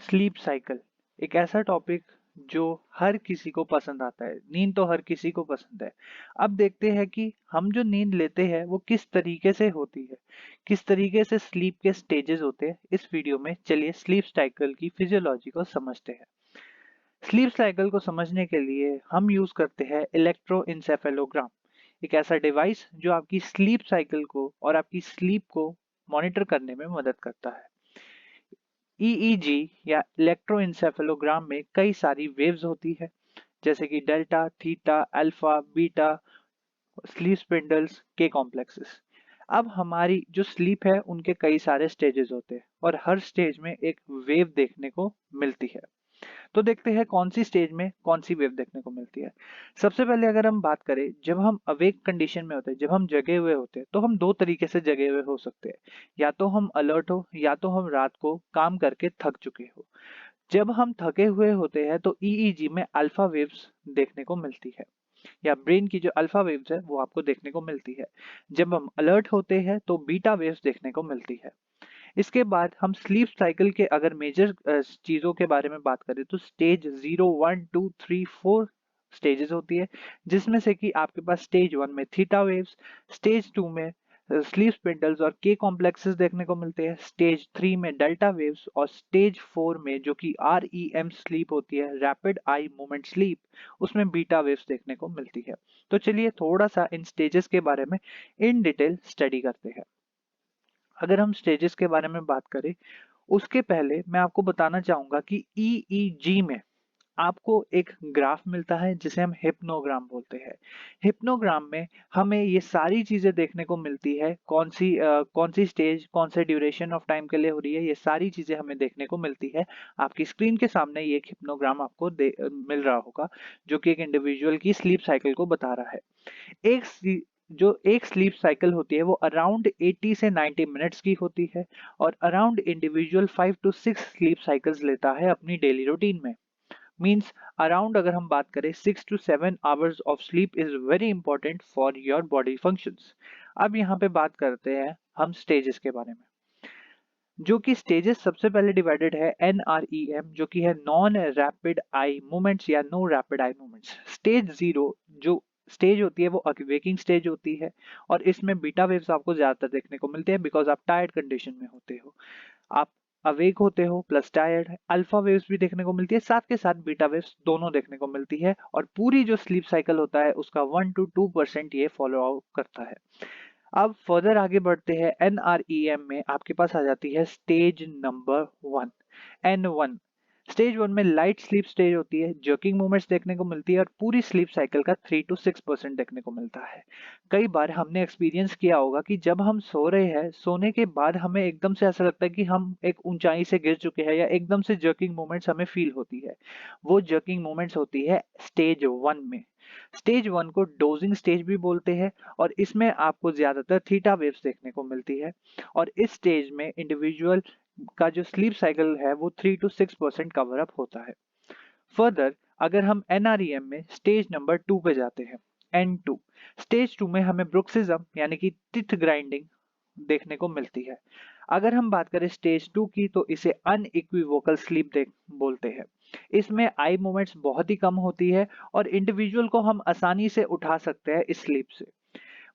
Sleep cycle एक ऐसा topic जो हर किसी को पसंद आता है। नींद तो हर किसी को पसंद है। अब देखते हैं कि हम जो नींद लेते हैं वो किस तरीके से होती है, किस तरीके से स्लीप के स्टेजेस होते हैं। इस वीडियो में चलिए स्लीप साइकिल की फिजियोलॉजी को समझते हैं। स्लीप साइकिल को समझने के लिए हम यूज करते हैं इलेक्ट्रोइंसेफेलोग्राम, एक ऐसा डिवाइस जो आपकी स्लीप साइकिल को और आपकी स्लीप को मॉनिटर करने में मदद करता है। ईईजी या इलेक्ट्रोएन्सेफेलोग्राम में कई सारी वेव्स होती है, जैसे कि delta, theta, alpha, beta, sleep spindles, के कॉम्प्लेक्सेस। अब हमारी जो स्लीप है उनके कई सारे स्टेजेस होते हैं और हर स्टेज में एक वेव देखने को मिलती है। तो देखते हैं कौन सी स्टेज में कौन सी वेव देखने को मिलती है। सबसे पहले अगर हम बात करें, जब हम अवेक कंडीशन में होते हैं, जब हम जगे हुए होते हैं, तो हम दो तरीके से जगे हुए हो सकते हैं। या तो हम अलर्ट हो, या तो हम रात को काम करके थक चुके हो। जब हम थके हुए होते हैं तो ईईजी में अल्फा वेव्स देखने को मिलती है, या ब्रेन की जो अल्फा वेव्स है वो आपको देखने को मिलती है। जब हम अलर्ट होते हैं तो बीटा वेव्स देखने को मिलती है। इसके बाद हम स्लीप साइकिल के अगर मेजर चीजों के बारे में बात करें तो स्टेज 0, 1, 2, 3, 4 स्टेजेस होती है, जिसमें से कि आपके पास स्टेज 1 में थीटा वेव्स, स्टेज 2 में स्लीप स्पिंडल्स और के कॉम्प्लेक्सेस देखने को मिलते हैं, स्टेज 3 में डेल्टा वेव्स और स्टेज 4 में जो कि आरईएम स्लीप होती है, रैपिड आई मूवमेंट स्लीप, उसमें बीटा वेव्स देखने को मिलती है। तो चलिए थोड़ा सा इन स्टेजेस के बारे में इन डिटेल स्टडी करते हैं। अगर हम स्टेजेस के बारे में बात करें, उसके पहले मैं आपको बताना चाहूंगा कि ईईजी में आपको एक ग्राफ मिलता है जिसे हम हिप्नोग्राम बोलते हैं। हिप्नोग्राम में हमें ये सारी चीजें देखने को मिलती है, कौन सी स्टेज कौन से ड्यूरेशन ऑफ टाइम के लिए हो रही है, ये सारी चीजें हमें देखने को मिलती है। आपकी स्क्रीन के सामने ये एक हिप्नोग्राम आपको मिल रहा होगा, जो कि एक इंडिविजुअल की स्लीप साइकिल को बता रहा है। एक सी- जो एक स्लीप साइकिल होती है वो अराउंड 80 से 90 मिनट्स की होती है, और around individual 5 to 6 sleep cycles लेता है अपनी डेली रूटीन में। मीन्स अराउंड अगर हम बात करें 6 to 7 hours of sleep is very important for your body functions. अब यहाँ पे बात करते हैं हम स्टेजेस के बारे में, जो कि स्टेजेस सबसे पहले डिवाइडेड है एनआरईएम, जो कि है नॉन रैपिड आई मूवमेंट्स या no rapid eye movements. Stage 0 जो स्टेज होती है वो वेकिंग स्टेज होती है, और इसमें बीटा वेव्स आपको ज्यादातर देखने को मिलते हैं बिकॉज आप टायर्ड कंडीशन में होते हो। आप अवेक होते हो प्लस टायर्ड। अल्फा वेव्स भी देखने को मिलती है, साथ के साथ बीटा वेव्स दोनों देखने को मिलती है, और पूरी जो स्लीप साइकिल होता है उसका 1 to 2% ये फॉलो आउट करता है। अब फर्दर आगे बढ़ते हैं, एनआरईएम में आपके पास आ जाती है स्टेज नंबर 1, N1। स्टेज 1 में लाइट स्लीप स्टेज होती है, जर्किंग मूवमेंट्स देखने को मिलती है, और पूरी स्लीप साइकिल का 3 to 6% देखने को मिलता है। कई बार हमने एक्सपीरियंस किया होगा कि जब हम सो रहे हैं, सोने के बाद हमें एकदम से ऐसा लगता है कि हम एक ऊंचाई से गिर चुके हैं, या एकदम से जर्किंग मूवमेंट्स हमें फील होती है। वो जर्किंग मूवमेंट्स होती है स्टेज 1 में। स्टेज 1 को डोजिंग स्टेज भी बोलते हैं, और इसमें आपको ज्यादातर थीटा वेव्स देखने को मिलती है, और इस स्टेज में इंडिविजुअल का जो स्लीप साइकिल है वो 3 to 6% कवर अप होता है। फर्दर अगर हम एनआरईएम में स्टेज नंबर 2 पे जाते हैं, N2। स्टेज 2 में हमें ब्रुक्सिज्म यानी कि टिथ ग्राइंडिंग देखने को मिलती है। अगर हम बात करें स्टेज 2 की तो इसे अनइक्विवोकल स्लीप देख बोलते हैं। इसमें आई मूवमेंट्स बहुत ही कम होती है, और इंडिविजुअल को हम आसानी से उठा सकते हैं इस स्लीप से।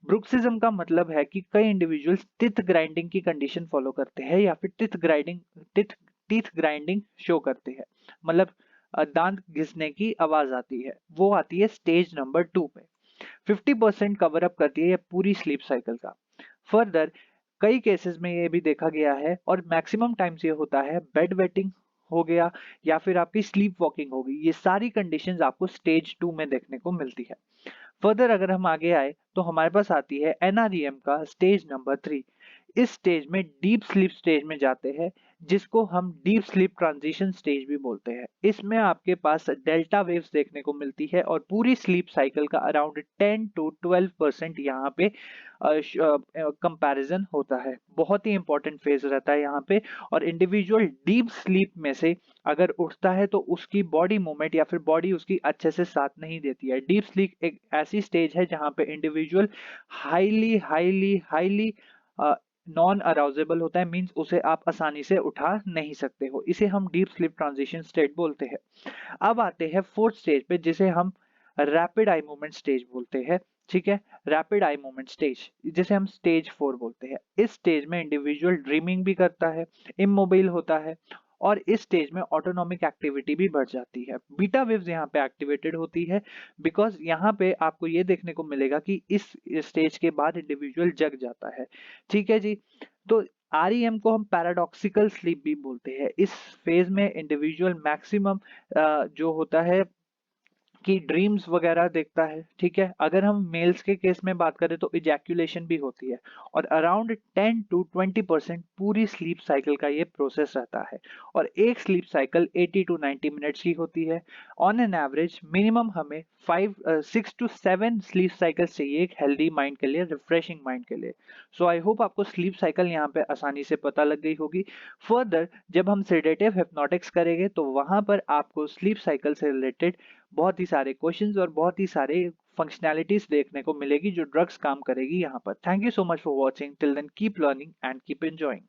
ब्रुक्सिज्म का मतलब है कि कई इंडिविजुअल्स टिथ ग्राइंडिंग की कंडीशन फॉलो करते हैं, या फिर टिथ टीथ ग्राइंडिंग शो करते हैं, मतलब दांत घिसने की आवाज आती है, वो आती है स्टेज नंबर 2 पे। 50% कवर अप करती है ये पूरी स्लीप साइकिल का। फर्दर कई केसेस में ये भी देखा गया है, और मैक्सिमम टाइम्स ये होता है, बेड वेटिंग हो गया या फिर आपकी स्लीप वॉकिंग हो गई, ये सारी कंडीशंस आपको स्टेज 2 में देखने को मिलती है। फर्दर अगर हम आगे आए तो हमारे पास आती है एनआरईएम का स्टेज नंबर 3। इस स्टेज में डीप स्लीप स्टेज में जाते हैं, जिसको हम डीप स्लीप ट्रांजिशन स्टेज भी बोलते हैं। इसमें आपके पास डेल्टा वेव्स देखने को मिलती है, और पूरी स्लीप साइकिल का अराउंड 10 to 12% यहाँ पे कंपैरिजन होता है। बहुत ही इंपॉर्टेंट फेज रहता है यहाँ पे, और इंडिविजुअल डीप स्लीप में से अगर उठता है तो उसकी बॉडी मूवमेंट या फिर बॉडी उसकी अच्छे से साथ नहीं देती है। डीप स्लीप एक ऐसी स्टेज है जहां पे individual highly highly highly non arousable होता है, मीन्स उसे आप आसानी से उठा नहीं सकते हो, इसे हम डीप स्लीप ट्रांजिशन स्टेट बोलते हैं। अब आते हैं फोर्थ स्टेज पे, जिसे हम रैपिड आई मूवमेंट स्टेज बोलते हैं। ठीक है, रैपिड आई मूवमेंट स्टेज जिसे हम स्टेज 4 बोलते हैं। इस स्टेज में इंडिविजुअल ड्रीमिंग भी करता है, इमोबाइल होता है, और इस स्टेज में ऑटोनॉमिक एक्टिविटी भी बढ़ जाती है। बीटा वेव्स यहाँ पे एक्टिवेटेड होती है, बिकॉज यहाँ पे आपको ये देखने को मिलेगा कि इस स्टेज के बाद इंडिविजुअल जग जाता है। ठीक है जी। तो आरईएम को हम पैराडॉक्सिकल स्लीप भी बोलते हैं। इस फेज में इंडिविजुअल मैक्सिमम जो होता है कि ड्रीम्स वगैरह देखता है। ठीक है, अगर हम मेल्स के केस में बात करें तो इजैक्यूलेशन भी होती है, और अराउंड 10 टू 20% पूरी स्लीप साइकिल का ये प्रोसेस रहता है। और एक स्लीप साइकिल 80 टू 90 मिनट्स की होती है। ऑन एन एवरेज मिनिमम हमें 6 टू 7 स्लीप साइकिल चाहिए एक हेल्दी माइंड के लिए, रिफ्रेशिंग माइंड के लिए। सो आई होप आपको स्लीप साइकिल यहाँ पे आसानी से पता लग गई होगी। फर्दर जब हम सेडेटिव हिप्नोटिक्स करेंगे तो वहां पर आपको स्लीप साइकिल से रिलेटेड बहुत ही सारे क्वेश्चंस और बहुत ही सारे फंक्शनैलिटीज देखने को मिलेगी जो ड्रग्स काम करेगी यहाँ पर। Thank you so much for watching, till then keep learning and keep enjoying.